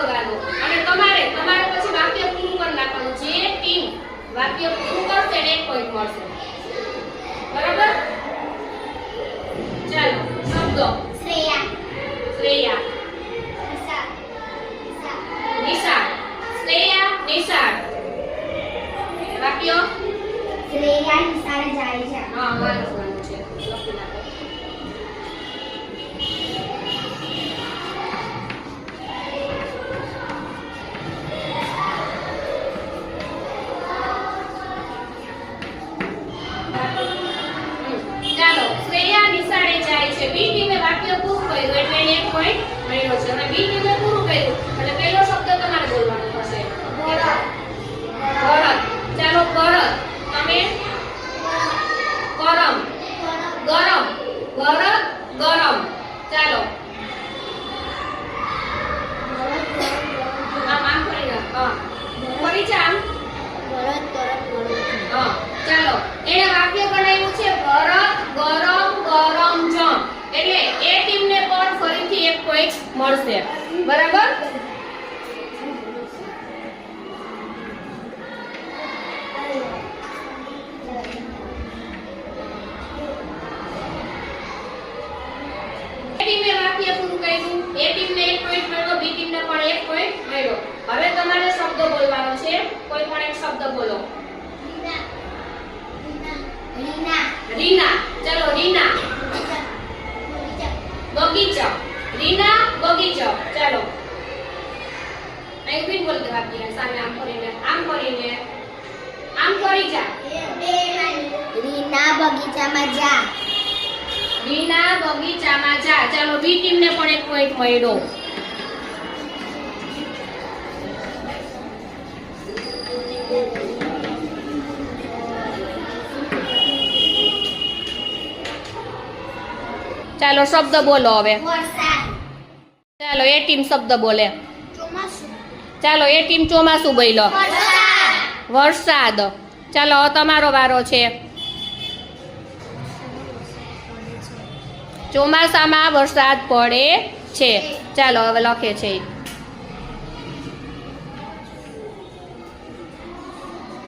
કરવાનું અને તમારે પછી વાક્ય પૂરું કરી નાખવાનું. જે ટીમ વાક્ય પૂરું કરશે એને 1 પોઈન્ટ મળશે. બરાબર? ચાલો શબ્દો. શ્રેયા, નિશાળ, શ્રેયા નિશાળ. વાક્ય શ્રેયા નિશાળે જાય છે. હા વાંચવાનું છે. લખી નાખો. ચાલો શ્રેયા નિશાળે જાય છે. બી ટીમે વાક્ય પૂરું કર્યું એટલે એને 1 પોઈન્ટ મળ્યો છે. અને બી ટીમે પૂરું કર્યું એટલે પહેલો શબ્દ તમારે બોલવાનો થશે. ભરત. ચાલો ભરત. તમે ગરમ, ગરમ, ભરત ગરમ. ચાલો આમ કરીને ફરી જામ. ચાલો એને વાક્ય બનાવ્યું છે ભરત ગરમ ગરમ જમ. એટલે એ ટીમને પણ ફરીથી 1 પોઈન્ટ મળશે. બરાબર? ટીમે વાક્ય પૂરું કર્યું. એ ટીમને 1 પોઈન્ટ મળ્યો, બી ટીમને પણ 1 પોઈન્ટ મળ્યો. હવે તમારે શબ્દ બોલવાનો છે. કોઈ પણ એક શબ્દ બોલો. રીના. ચલો રીના. બગીચો. રીના બગીચો. ચાલો અહીં ઉભી બોલ દે વાક્ય સામે આમ કરીને આમ કરી જા. રીના બગીચામાં જા. રીના બગીચામાં જા. ચાલો બી ટીમને પણ 1 પોઈન્ટ મળ્યો. ચાલો શબ્દ બોલો હવે. ચાલો એ ટીમ શબ્દ બોલે. ચાલો એ ટીમ ચોમાસું બોલો. વરસાદ. ચાલો તમારો વારો છે. ચોમાસામાં વરસાદ પડે છે. ચાલો હવે લખે છે.